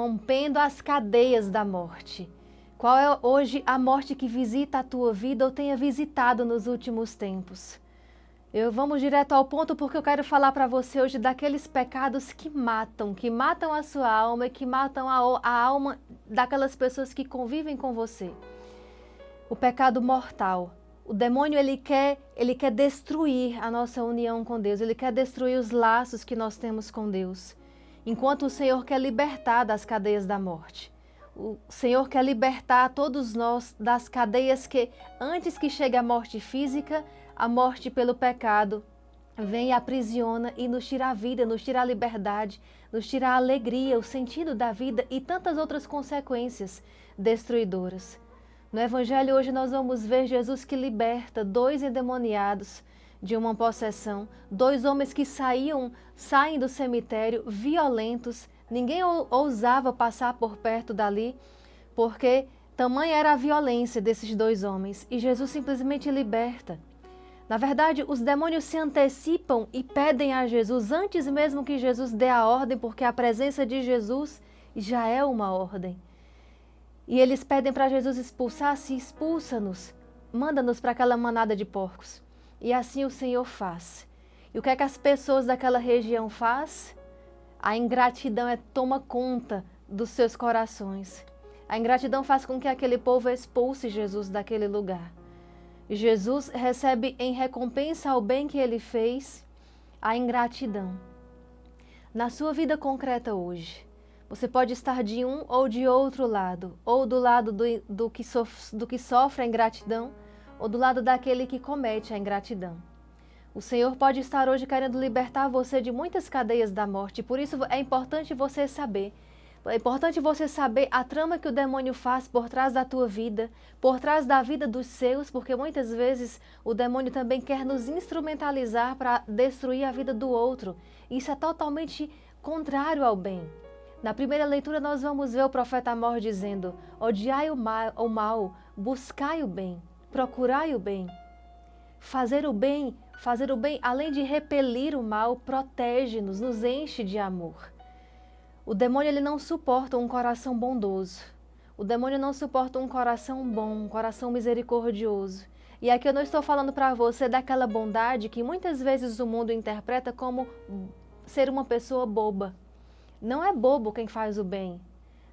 rompendo as cadeias da morte. Qual é hoje a morte que visita a tua vida ou tenha visitado nos últimos tempos? Vamos direto ao ponto porque eu quero falar para você hoje daqueles pecados que matam a sua alma e que matam a alma daquelas pessoas que convivem com você. O pecado mortal. O demônio ele quer destruir a nossa união com Deus, ele quer destruir os laços que nós temos com Deus, enquanto o Senhor quer libertar das cadeias da morte. O Senhor quer libertar todos nós das cadeias que, antes que chegue a morte física, a morte pelo pecado vem e aprisiona e nos tira a vida, nos tira a liberdade, nos tira a alegria, o sentido da vida e tantas outras consequências destruidoras. No Evangelho hoje nós vamos ver Jesus que liberta 2 endemoniados de uma possessão, 2 homens que saem do cemitério violentos, ninguém ousava passar por perto dali, porque tamanha era a violência desses 2 homens, e Jesus simplesmente liberta. Na verdade, os demônios se antecipam e pedem a Jesus antes mesmo que Jesus dê a ordem, porque a presença de Jesus já é uma ordem. E eles pedem para Jesus expulsar-se, expulsa-nos, manda-nos para aquela manada de porcos. E assim o Senhor faz. E o que é que as pessoas daquela região fazem? A ingratidão toma conta dos seus corações. A ingratidão faz com que aquele povo expulse Jesus daquele lugar. Jesus recebe em recompensa ao bem que ele fez, a ingratidão. Na sua vida concreta hoje, você pode estar de um ou de outro lado, ou do lado do que sofre a ingratidão, ou do lado daquele que comete a ingratidão. O Senhor pode estar hoje querendo libertar você de muitas cadeias da morte, por isso é importante você saber. É importante você saber a trama que o demônio faz por trás da tua vida, por trás da vida dos seus, porque muitas vezes o demônio também quer nos instrumentalizar para destruir a vida do outro. Isso é totalmente contrário ao bem. Na primeira leitura nós vamos ver o profeta Amós dizendo: odiai o mal, buscai o bem, procurai o bem. Fazer o bem, além de repelir o mal, protege-nos, nos enche de amor. O demônio ele não suporta um coração bondoso. O demônio não suporta um coração bom, um coração misericordioso. E aqui eu não estou falando para você daquela bondade que muitas vezes o mundo interpreta como ser uma pessoa boba. Não é bobo quem faz o bem.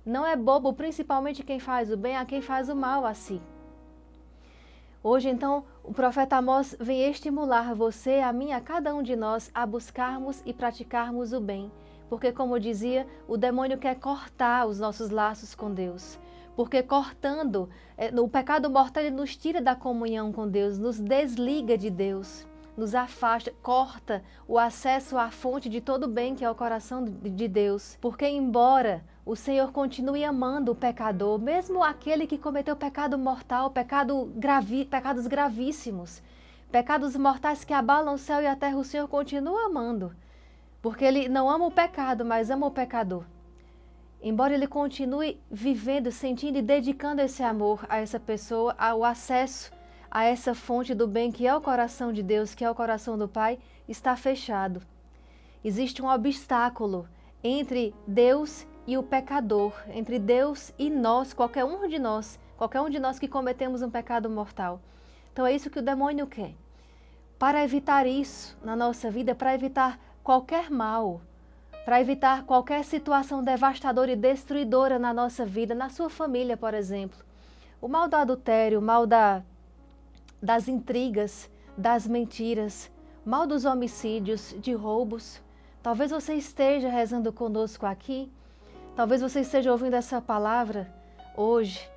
Não é bobo, principalmente quem faz o bem, a quem faz o mal a si. Hoje, então, o profeta Amós vem estimular você, a mim, a cada um de nós, a buscarmos e praticarmos o bem. Porque, como eu dizia, o demônio quer cortar os nossos laços com Deus. Porque cortando, o pecado mortal ele nos tira da comunhão com Deus, nos desliga de Deus, nos afasta, corta o acesso à fonte de todo o bem que é o coração de Deus. Porque embora o Senhor continue amando o pecador, mesmo aquele que cometeu pecado mortal, pecados gravíssimos, pecados mortais que abalam o céu e a terra, o Senhor continua amando. Porque ele não ama o pecado, mas ama o pecador. Embora ele continue vivendo, sentindo e dedicando esse amor a essa pessoa, ao acesso a essa fonte do bem que é o coração de Deus, que é o coração do Pai, está fechado. Existe um obstáculo entre Deus e o pecador, entre Deus e nós, qualquer um de nós que cometemos um pecado mortal. Então é isso que o demônio quer. Para evitar isso na nossa vida, para evitar qualquer mal, para evitar qualquer situação devastadora e destruidora na nossa vida, na sua família, por exemplo. O mal do adultério, o mal das intrigas, das mentiras, o mal dos homicídios, de roubos. Talvez você esteja rezando conosco aqui, talvez você esteja ouvindo essa palavra hoje,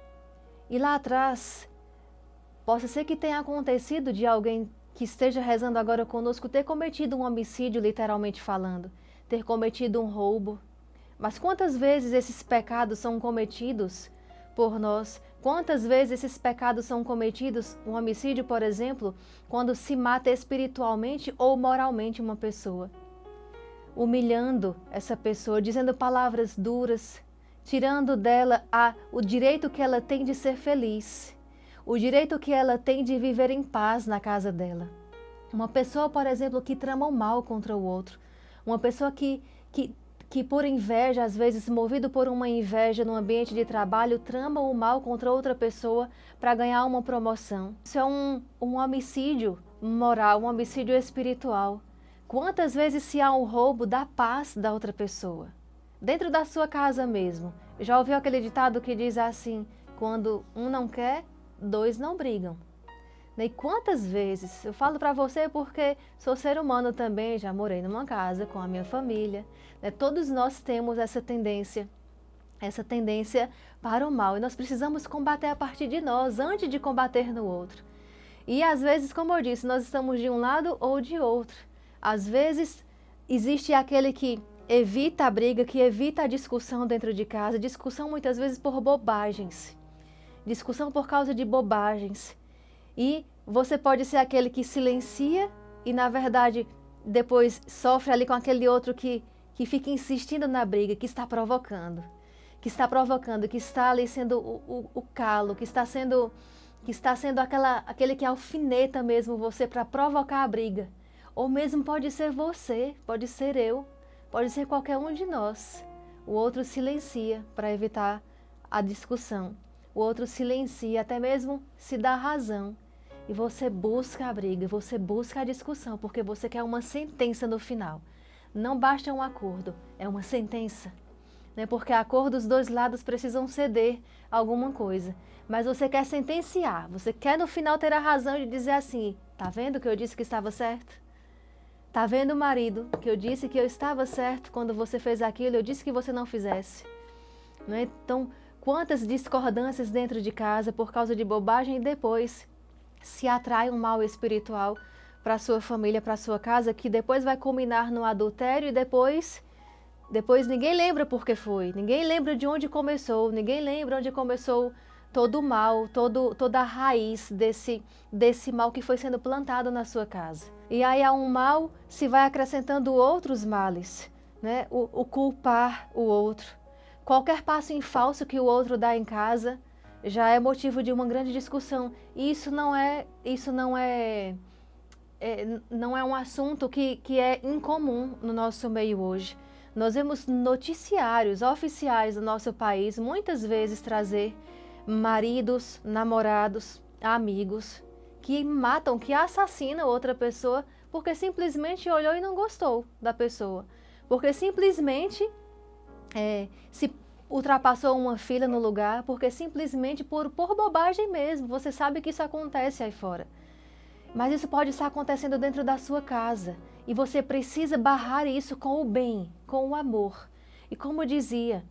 e lá atrás, possa ser que tenha acontecido de alguém que esteja rezando agora conosco ter cometido um homicídio, literalmente falando, ter cometido um roubo. Mas quantas vezes esses pecados são cometidos por nós? Quantas vezes esses pecados são cometidos, um homicídio, por exemplo, quando se mata espiritualmente ou moralmente uma pessoa? Humilhando essa pessoa, dizendo palavras duras, tirando dela o direito que ela tem de ser feliz. O direito que ela tem de viver em paz na casa dela. Uma pessoa, por exemplo, que trama o mal contra o outro. Uma pessoa que que por inveja, às vezes movido por uma inveja no ambiente de trabalho, trama o mal contra outra pessoa para ganhar uma promoção. Isso é um homicídio moral, um homicídio espiritual. Quantas vezes se há um roubo da paz da outra pessoa? Dentro da sua casa mesmo. Já ouviu aquele ditado que diz assim, quando um não quer, dois não brigam. E quantas vezes, eu falo para você porque sou ser humano também, já morei numa casa com a minha família, né? Todos nós temos essa tendência para o mal e nós precisamos combater a partir de nós, antes de combater no outro. E às vezes, como eu disse, nós estamos de um lado ou de outro. Às vezes, existe aquele que evita a briga, que evita a discussão dentro de casa, discussão muitas vezes por bobagens, discussão por causa de bobagens. E você pode ser aquele que silencia e, na verdade, depois sofre ali com aquele outro que fica insistindo na briga, que está provocando, que está ali sendo o calo, que está sendo aquele que alfineta mesmo você para provocar a briga. Ou mesmo pode ser você, pode ser eu, pode ser qualquer um de nós. O outro silencia para evitar a discussão. O outro silencia, até mesmo se dá razão. E você busca a briga, você busca a discussão, porque você quer uma sentença no final. Não basta um acordo, é uma sentença. Né? Porque a acordo, os dois lados precisam ceder alguma coisa. Mas você quer sentenciar, você quer no final ter a razão de dizer assim, tá vendo que eu disse que estava certo? Tá vendo, marido, que eu disse que eu estava certo quando você fez aquilo, eu disse que você não fizesse. Né? Então, quantas discordâncias dentro de casa por causa de bobagem e depois se atrai um mal espiritual para a sua família, para a sua casa, que depois vai culminar no adultério e depois ninguém lembra por que foi, ninguém lembra de onde começou, ninguém lembra onde começou todo o mal, toda a raiz desse mal que foi sendo plantado na sua casa. E aí a um mal se vai acrescentando outros males, né? O culpar o outro. Qualquer passo em falso que o outro dá em casa já é motivo de uma grande discussão. E isso não é um assunto que é incomum no nosso meio hoje. Nós vemos noticiários oficiais do nosso país muitas vezes trazer maridos, namorados, amigos que matam, que assassinam outra pessoa porque simplesmente olhou e não gostou da pessoa. Porque simplesmente se ultrapassou uma fila no lugar, porque simplesmente por bobagem mesmo. Você sabe que isso acontece aí fora. Mas isso pode estar acontecendo dentro da sua casa. E você precisa barrar isso com o bem, com o amor. E como eu dizia,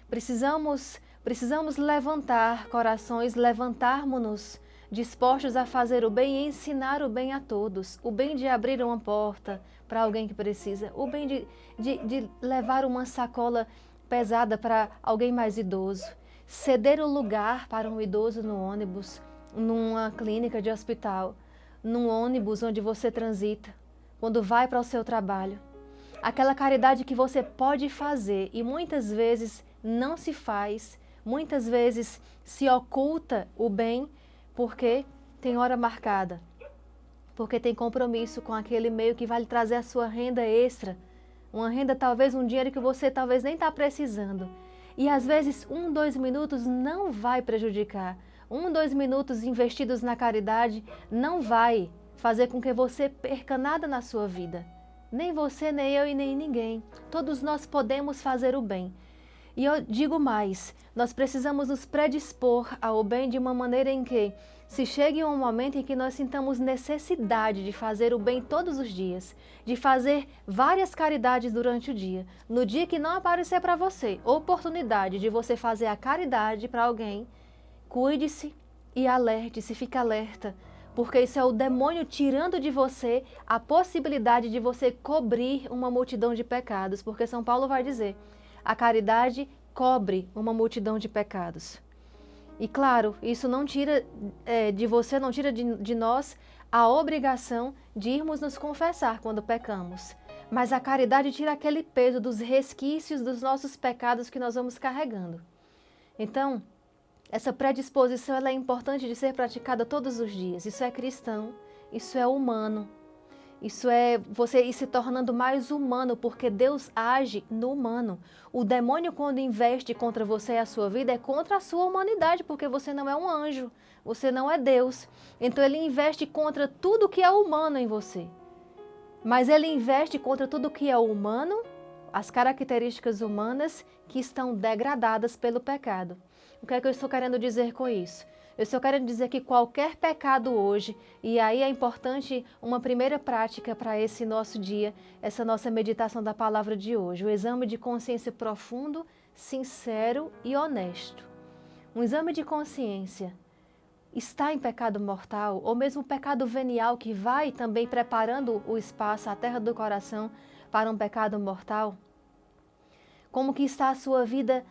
precisamos levantar corações, levantarmos-nos dispostos a fazer o bem e ensinar o bem a todos. O bem de abrir uma porta para alguém que precisa. O bem de levar uma sacola pesada para alguém mais idoso. Ceder o lugar para um idoso no ônibus, numa clínica de hospital, num ônibus onde você transita, quando vai para o seu trabalho. Aquela caridade que você pode fazer e muitas vezes não se faz, muitas vezes se oculta o bem porque tem hora marcada, porque tem compromisso com aquele meio que vai lhe trazer a sua renda extra, uma renda talvez um dinheiro que você talvez nem está precisando. E às vezes 1, 2 minutos não vai prejudicar. 1, 2 minutos investidos na caridade não vai fazer com que você perca nada na sua vida. Nem você, nem eu e nem ninguém. Todos nós podemos fazer o bem. E eu digo mais, nós precisamos nos predispor ao bem de uma maneira em que, se chegue um momento em que nós sintamos necessidade de fazer o bem todos os dias, de fazer várias caridades durante o dia, no dia que não aparecer para você oportunidade de você fazer a caridade para alguém, cuide-se e alerte-se, fique alerta, porque isso é o demônio tirando de você a possibilidade de você cobrir uma multidão de pecados, porque São Paulo vai dizer, a caridade cobre uma multidão de pecados. E claro, isso não tira de você, não tira de nós a obrigação de irmos nos confessar quando pecamos. Mas a caridade tira aquele peso dos resquícios dos nossos pecados que nós vamos carregando. Então, essa predisposição ela é importante de ser praticada todos os dias. Isso é cristão, isso é humano. Isso é você ir se tornando mais humano, porque Deus age no humano. O demônio, quando investe contra você e a sua vida, é contra a sua humanidade, porque você não é um anjo, você não é Deus. Então ele investe contra tudo que é humano em você. Mas ele investe contra tudo que é humano, as características humanas que estão degradadas pelo pecado. O que é que eu estou querendo dizer com isso? Eu estou querendo dizer que qualquer pecado hoje, e aí é importante uma primeira prática para esse nosso dia, essa nossa meditação da palavra de hoje, o exame de consciência profundo, sincero e honesto. Um exame de consciência. Está em pecado mortal, ou mesmo pecado venial que vai também preparando o espaço, a terra do coração, para um pecado mortal? Como que está a sua vida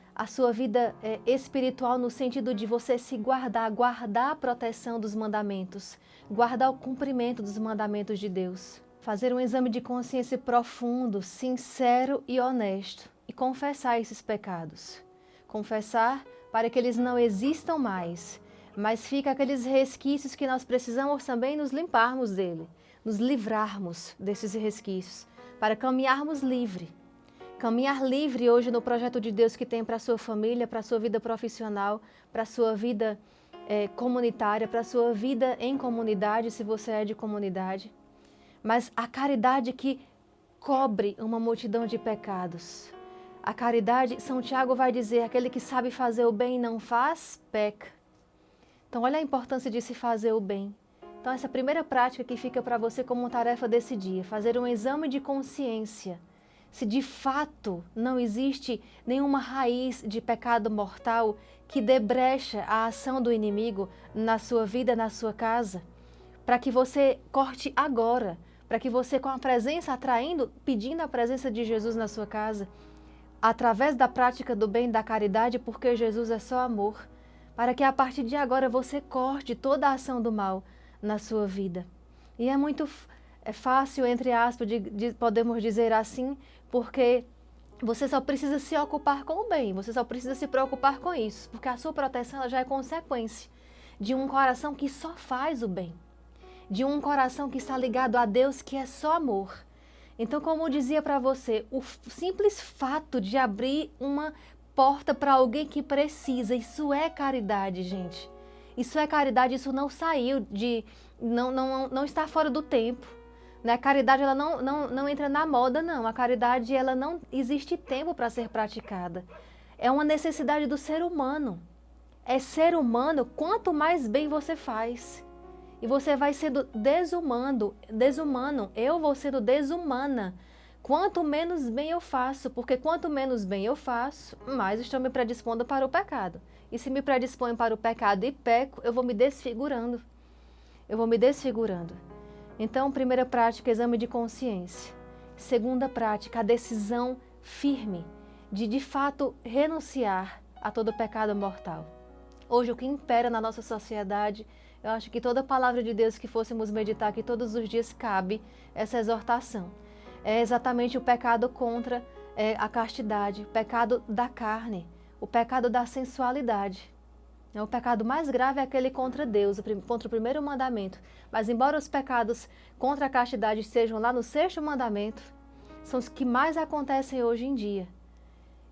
espiritual no sentido de você se guardar a proteção dos mandamentos, guardar o cumprimento dos mandamentos de Deus. Fazer um exame de consciência profundo, sincero e honesto e confessar esses pecados. Confessar para que eles não existam mais, mas fica aqueles resquícios que nós precisamos também nos limparmos dele, nos livrarmos desses resquícios, para caminharmos livre. Caminhar livre hoje no projeto de Deus que tem para a sua família, para a sua vida profissional, para a sua vida comunitária, para a sua vida em comunidade, se você é de comunidade. Mas a caridade que cobre uma multidão de pecados. A caridade, São Tiago vai dizer, aquele que sabe fazer o bem e não faz, peca. Então olha a importância de se fazer o bem. Então essa primeira prática que fica para você como tarefa desse dia, fazer um exame de consciência. Se de fato não existe nenhuma raiz de pecado mortal que dê brecha à ação do inimigo na sua vida, na sua casa, para que você corte agora, para que você com a presença atraindo, pedindo a presença de Jesus na sua casa, através da prática do bem, da caridade, porque Jesus é só amor, para que a partir de agora você corte toda a ação do mal na sua vida. E é fácil, entre aspas, podemos dizer assim, porque você só precisa se ocupar com o bem, você só precisa se preocupar com isso, porque a sua proteção ela já é consequência de um coração que só faz o bem, de um coração que está ligado a Deus, que é só amor. Então, como eu dizia para você, o simples fato de abrir uma porta para alguém que precisa, isso é caridade, gente. Isso é caridade, isso não saiu não está fora do tempo. A caridade ela não entra na moda, não. A caridade ela não existe tempo para ser praticada. É uma necessidade do ser humano. É ser humano, quanto mais bem você faz. E você vai sendo desumano, eu vou sendo desumana. Quanto menos bem eu faço, porque quanto menos bem eu faço, mais estou me predispondo para o pecado. E se me predisponho para o pecado e peco, eu vou me desfigurando. Então, primeira prática, exame de consciência. Segunda prática, a decisão firme de fato renunciar a todo pecado mortal. Hoje, o que impera na nossa sociedade, eu acho que toda palavra de Deus que fôssemos meditar aqui todos os dias cabe essa exortação. É exatamente o pecado contra a castidade, o pecado da carne, o pecado da sensualidade. O pecado mais grave é aquele contra Deus, contra o primeiro mandamento. Mas embora os pecados contra a castidade estejam lá no sexto mandamento, são os que mais acontecem hoje em dia.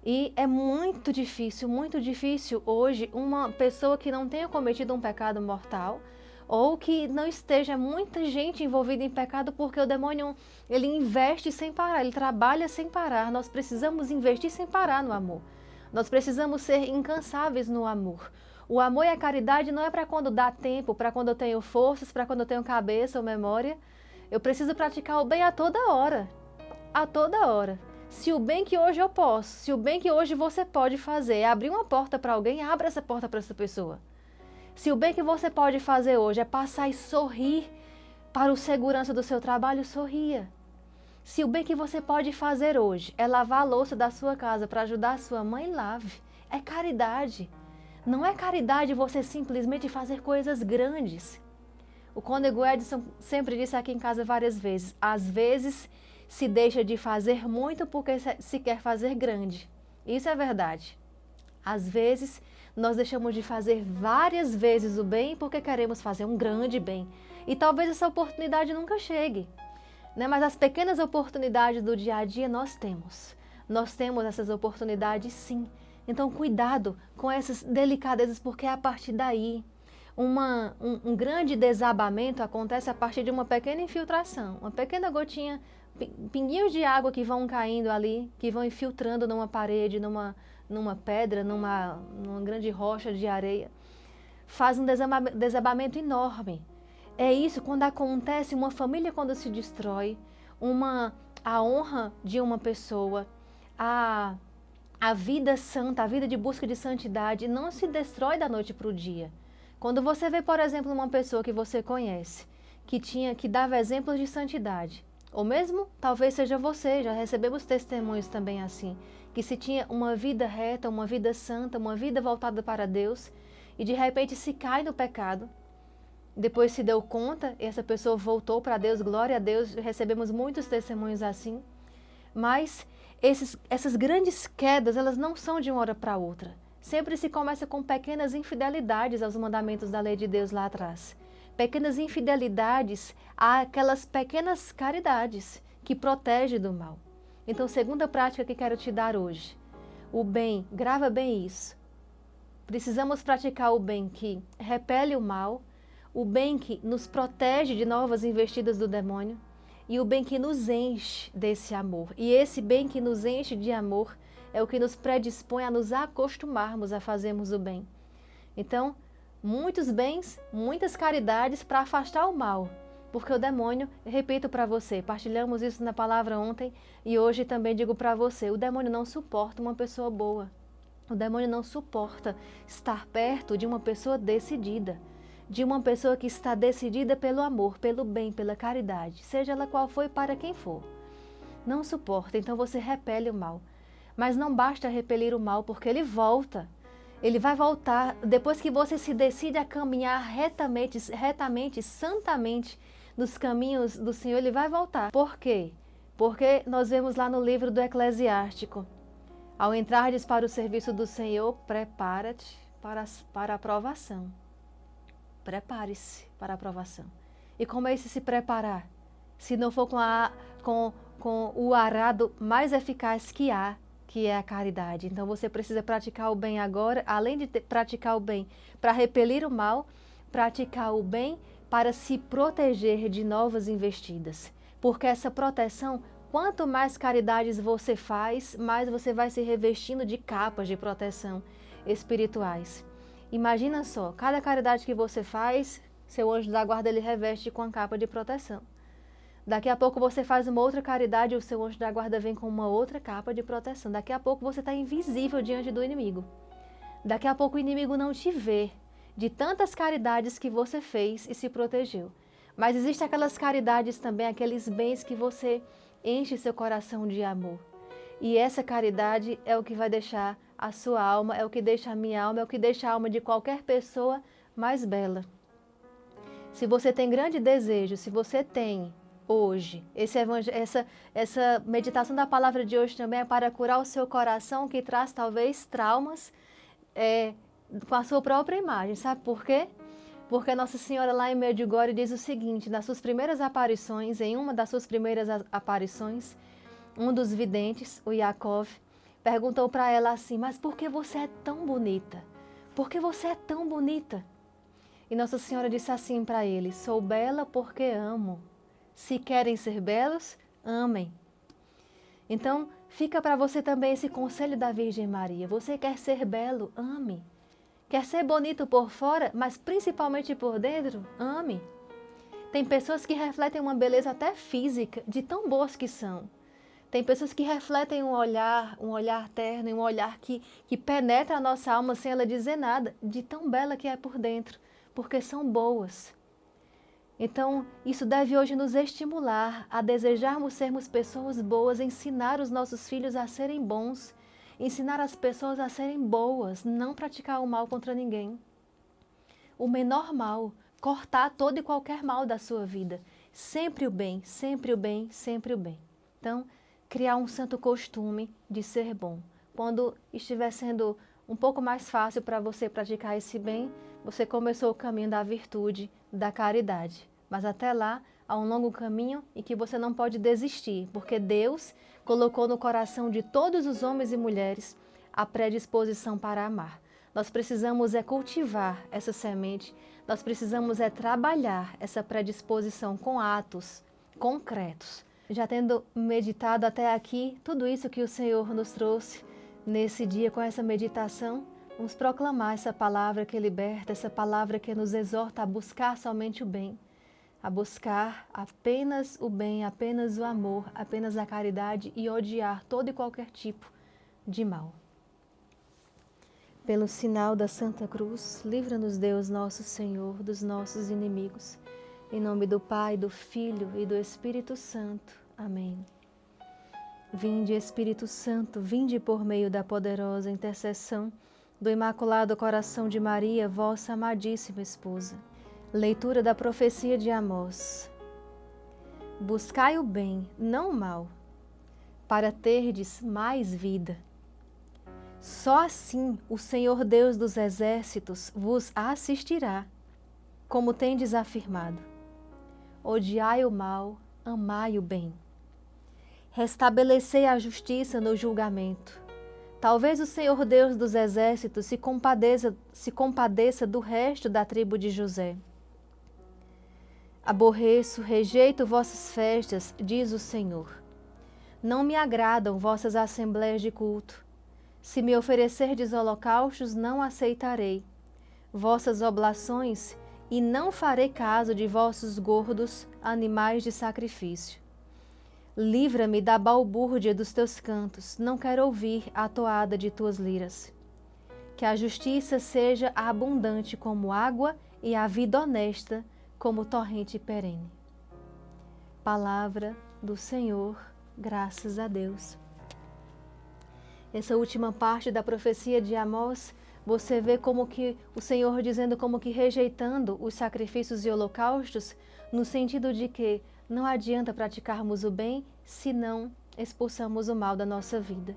E é muito difícil hoje uma pessoa que não tenha cometido um pecado mortal ou que não esteja muita gente envolvida em pecado, porque o demônio ele investe sem parar, ele trabalha sem parar. Nós precisamos investir sem parar no amor. Nós precisamos ser incansáveis no amor. O amor e a caridade não é para quando dá tempo, para quando eu tenho forças, para quando eu tenho cabeça ou memória. Eu preciso praticar o bem a toda hora. A toda hora. Se o bem que hoje eu posso, se o bem que hoje você pode fazer é abrir uma porta para alguém, abra essa porta para essa pessoa. Se o bem que você pode fazer hoje é passar e sorrir para o segurança do seu trabalho, sorria. Se o bem que você pode fazer hoje é lavar a louça da sua casa para ajudar a sua mãe, lave. É caridade. Não é caridade você simplesmente fazer coisas grandes. O cônego Edson sempre disse aqui em casa várias vezes, às vezes se deixa de fazer muito porque se quer fazer grande. Isso é verdade. Às vezes nós deixamos de fazer várias vezes o bem porque queremos fazer um grande bem. E talvez essa oportunidade nunca chegue. né? Mas as pequenas oportunidades do dia a dia nós temos. Nós temos essas oportunidades sim. Então cuidado com essas delicadezas, porque é a partir daí um grande desabamento acontece a partir de uma pequena infiltração, uma pequena gotinha, pinguinhos de água que vão caindo ali, que vão infiltrando numa parede, numa pedra, numa grande rocha de areia. Faz um desabamento enorme. É isso quando acontece, uma família quando se destrói, a honra de uma pessoa, a vida santa, a vida de busca de santidade não se destrói da noite para o dia. Quando você vê, por exemplo, uma pessoa que você conhece, que dava exemplos de santidade, ou mesmo talvez seja você, já recebemos testemunhos também assim, que se tinha uma vida reta, uma vida santa, uma vida voltada para Deus, e de repente se cai no pecado, depois se deu conta, e essa pessoa voltou para Deus, glória a Deus, recebemos muitos testemunhos assim, mas essas grandes quedas, elas não são de uma hora para outra. Sempre se começa com pequenas infidelidades aos mandamentos da lei de Deus lá atrás. Pequenas infidelidades àquelas pequenas caridades que protegem do mal. Então, segunda prática que quero te dar hoje. O bem, grava bem isso. Precisamos praticar o bem que repele o mal, o bem que nos protege de novas investidas do demônio e o bem que nos enche desse amor. E esse bem que nos enche de amor é o que nos predispõe a nos acostumarmos a fazermos o bem. Então, muitos bens, muitas caridades para afastar o mal. Porque o demônio, repito para você, partilhamos isso na palavra ontem e hoje também digo para você, o demônio não suporta uma pessoa boa. O demônio não suporta estar perto de uma pessoa decidida, de uma pessoa que está decidida pelo amor, pelo bem, pela caridade, seja ela qual for e para quem for. Não suporta, então você repele o mal. Mas não basta repelir o mal, porque ele volta. Ele vai voltar depois que você se decide a caminhar retamente, santamente nos caminhos do Senhor, ele vai voltar. Por quê? Porque nós vemos lá no livro do Eclesiástico, ao entrares para o serviço do Senhor, prepara-te para a provação. Prepare-se para a provação. E como é esse se preparar? Se não for com o arado mais eficaz que há, que é a caridade. Então você precisa praticar o bem agora, além de praticar o bem para repelir o mal, praticar o bem para se proteger de novas investidas. Porque essa proteção, quanto mais caridades você faz, mais você vai se revestindo de capas de proteção espirituais. Imagina só, cada caridade que você faz, seu anjo da guarda ele reveste com a capa de proteção. Daqui a pouco você faz uma outra caridade e o seu anjo da guarda vem com uma outra capa de proteção. Daqui a pouco você está invisível diante do inimigo. Daqui a pouco o inimigo não te vê de tantas caridades que você fez e se protegeu. Mas existem aquelas caridades também, aqueles bens que você enche seu coração de amor. E essa caridade é o que vai deixar a sua alma, é o que deixa a minha alma, é o que deixa a alma de qualquer pessoa mais bela. Se você tem grande desejo, se você tem hoje, essa meditação da palavra de hoje também é para curar o seu coração que traz talvez traumas com a sua própria imagem. Sabe por quê? Porque Nossa Senhora lá em Medjugorje diz o seguinte, nas suas primeiras aparições, em uma das suas primeiras aparições, um dos videntes, o Yakov, perguntou para ela assim, mas por que você é tão bonita? Por que você é tão bonita? E Nossa Senhora disse assim para ele, sou bela porque amo. Se querem ser belos, amem. Então, fica para você também esse conselho da Virgem Maria. Você quer ser belo? Ame. Quer ser bonito por fora, mas principalmente por dentro? Ame. Tem pessoas que refletem uma beleza até física, de tão boas que são. Tem pessoas que refletem um olhar terno, um olhar que penetra a nossa alma sem ela dizer nada, de tão bela que é por dentro, porque são boas. Então, isso deve hoje nos estimular a desejarmos sermos pessoas boas, ensinar os nossos filhos a serem bons, ensinar as pessoas a serem boas, não praticar o mal contra ninguém. O menor mal, cortar todo e qualquer mal da sua vida. Sempre o bem, sempre o bem, sempre o bem. Então, criar um santo costume de ser bom. Quando estiver sendo um pouco mais fácil para você praticar esse bem, você começou o caminho da virtude, da caridade. Mas até lá, há um longo caminho e que você não pode desistir, porque Deus colocou no coração de todos os homens e mulheres a predisposição para amar. Nós precisamos cultivar essa semente, nós precisamos trabalhar essa predisposição com atos concretos. Já tendo meditado até aqui tudo isso que o Senhor nos trouxe nesse dia com essa meditação, vamos proclamar essa palavra que liberta, essa palavra que nos exorta a buscar somente o bem, a buscar apenas o bem, apenas o amor, apenas a caridade e odiar todo e qualquer tipo de mal. Pelo sinal da Santa Cruz, livra-nos Deus nosso Senhor dos nossos inimigos. Em nome do Pai, do Filho e do Espírito Santo. Amém. Vinde, Espírito Santo, vinde por meio da poderosa intercessão do Imaculado Coração de Maria, vossa amadíssima esposa. Leitura da profecia de Amós. Buscai o bem, não o mal, para terdes mais vida. Só assim o Senhor Deus dos exércitos vos assistirá, como tendes afirmado. Odiai o mal, amai o bem. Restabelecei a justiça no julgamento. Talvez o Senhor Deus dos exércitos se compadeça do resto da tribo de José. Aborreço, rejeito vossas festas, diz o Senhor. Não me agradam vossas assembléias de culto. Se me oferecerdes holocaustos, não aceitarei vossas oblações e não farei caso de vossos gordos animais de sacrifício. Livra-me da balbúrdia dos teus cantos, não quero ouvir a toada de tuas liras. Que a justiça seja abundante como água e a vida honesta como torrente perene. Palavra do Senhor, graças a Deus. Essa última parte da profecia de Amós, você vê como que o Senhor dizendo como que rejeitando os sacrifícios e holocaustos, no sentido de que não adianta praticarmos o bem se não expulsamos o mal da nossa vida.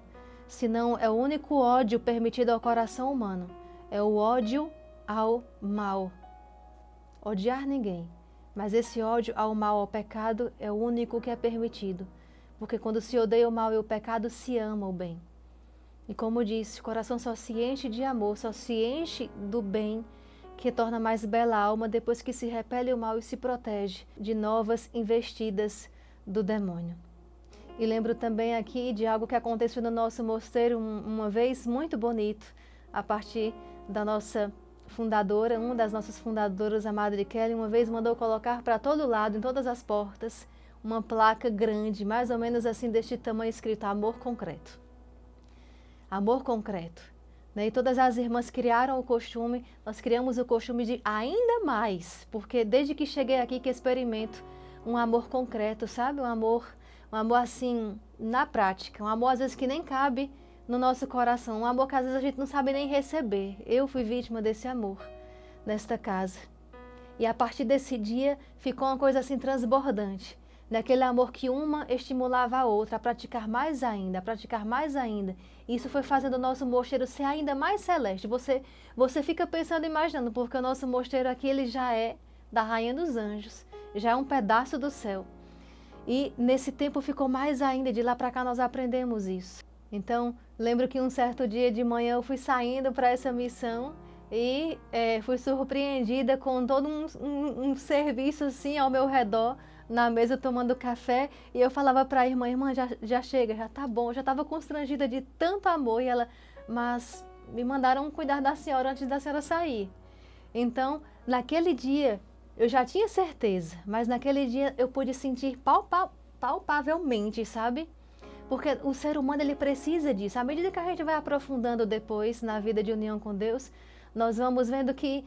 Senão é o único ódio permitido ao coração humano, é o ódio ao mal. Odiar ninguém, mas esse ódio ao mal, ao pecado, é o único que é permitido, porque quando se odeia o mal e o pecado, se ama o bem. E como disse, o coração só se enche de amor, só se enche do bem, que torna mais bela a alma depois que se repele o mal e se protege de novas investidas do demônio. E lembro também aqui de algo que aconteceu no nosso mosteiro uma vez muito bonito, a partir da nossa fundadora, uma das nossas fundadoras, a Madre Kelly, uma vez mandou colocar para todo lado, em todas as portas, uma placa grande, mais ou menos assim deste tamanho, escrito Amor Concreto. Amor concreto. E todas as irmãs criaram o costume, nós criamos o costume de ainda mais, porque desde que cheguei aqui que experimento um amor concreto, sabe? Um amor assim, na prática, um amor às vezes que nem cabe no nosso coração, um amor que às vezes a gente não sabe nem receber. Eu fui vítima desse amor nesta casa. E a partir desse dia ficou uma coisa assim transbordante, daquele amor que uma estimulava a outra a praticar mais ainda, a praticar mais ainda. Isso foi fazendo o nosso mosteiro ser ainda mais celeste. Você fica pensando, imaginando, porque o nosso mosteiro aqui ele já é da Rainha dos Anjos, já é um pedaço do céu. E nesse tempo ficou mais ainda, de lá para cá nós aprendemos isso. Então, lembro que um certo dia de manhã eu fui saindo para essa missão e fui surpreendida com todo um serviço assim ao meu redor, na mesa tomando café, e eu falava para a irmã, já chega, já tá bom. Eu já estava constrangida de tanto amor, e ela, mas me mandaram cuidar da senhora antes da senhora sair. Então, naquele dia, eu já tinha certeza, mas naquele dia eu pude sentir palpavelmente, sabe? Porque o ser humano, ele precisa disso. À medida que a gente vai aprofundando depois na vida de união com Deus, nós vamos vendo que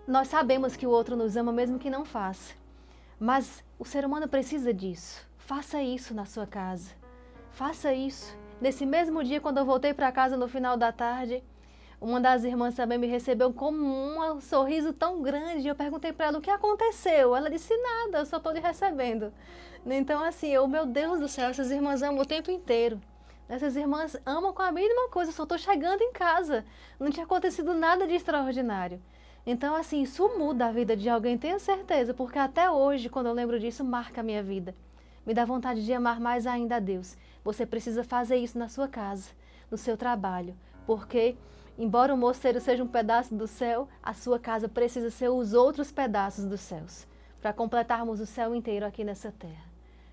nós sabemos que o outro nos ama, mesmo que não faça. Mas o ser humano precisa disso. Faça isso na sua casa. Faça isso. Nesse mesmo dia, quando eu voltei para casa no final da tarde, uma das irmãs também me recebeu com um sorriso tão grande. Eu perguntei para ela o que aconteceu. Ela disse nada, eu só estou lhe recebendo. Então assim, meu Deus do céu, essas irmãs amam o tempo inteiro. Essas irmãs amam com a mínima coisa, eu só estou chegando em casa. Não tinha acontecido nada de extraordinário. Então, assim, isso muda a vida de alguém, tenho certeza, porque até hoje, quando eu lembro disso, marca a minha vida. Me dá vontade de amar mais ainda a Deus. Você precisa fazer isso na sua casa, no seu trabalho, porque, embora o mosteiro seja um pedaço do céu, a sua casa precisa ser os outros pedaços dos céus, para completarmos o céu inteiro aqui nessa terra.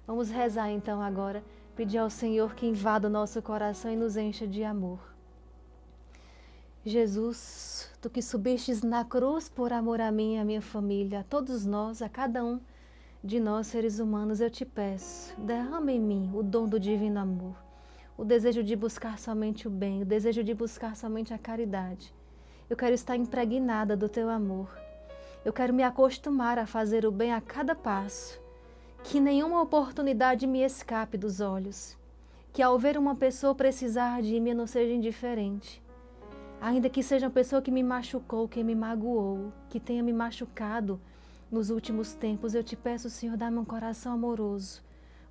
Vamos rezar então agora, pedir ao Senhor que invada o nosso coração e nos encha de amor. Jesus, Tu que subistes na cruz por amor a mim e a minha família, a todos nós, a cada um de nós seres humanos, eu te peço, derrama em mim o dom do divino amor, o desejo de buscar somente o bem, o desejo de buscar somente a caridade. Eu quero estar impregnada do Teu amor. Eu quero me acostumar a fazer o bem a cada passo, que nenhuma oportunidade me escape dos olhos, que ao ver uma pessoa precisar de mim eu não seja indiferente, ainda que seja uma pessoa que me machucou, que me magoou, que tenha me machucado nos últimos tempos, eu te peço, Senhor, dá-me um coração amoroso,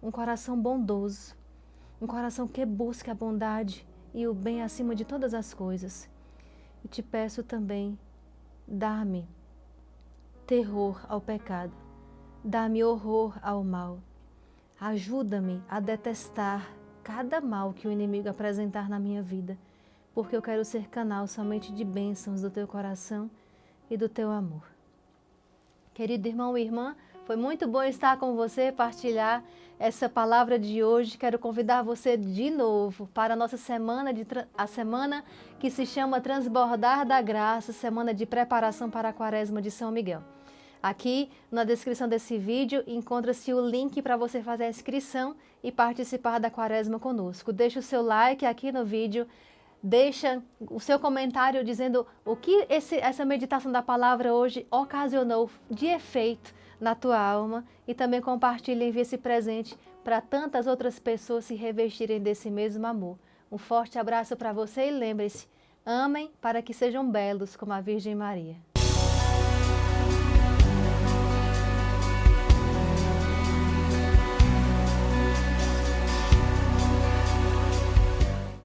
um coração bondoso, um coração que busque a bondade e o bem acima de todas as coisas. E te peço também, dá-me terror ao pecado, dá-me horror ao mal. Ajuda-me a detestar cada mal que o inimigo apresentar na minha vida, porque eu quero ser canal somente de bênçãos do Teu coração e do Teu amor. Querido irmão e irmã, foi muito bom estar com você, partilhar essa palavra de hoje. Quero convidar você de novo para a nossa a semana que se chama Transbordar da Graça, semana de preparação para a Quaresma de São Miguel. Aqui na descrição desse vídeo encontra-se o link para você fazer a inscrição e participar da Quaresma conosco. Deixa o seu like aqui no vídeo, deixa o seu comentário dizendo o que essa meditação da palavra hoje ocasionou de efeito na tua alma e também compartilha e envia esse presente para tantas outras pessoas se revestirem desse mesmo amor. Um forte abraço para você e lembre-se, amem para que sejam belos como a Virgem Maria.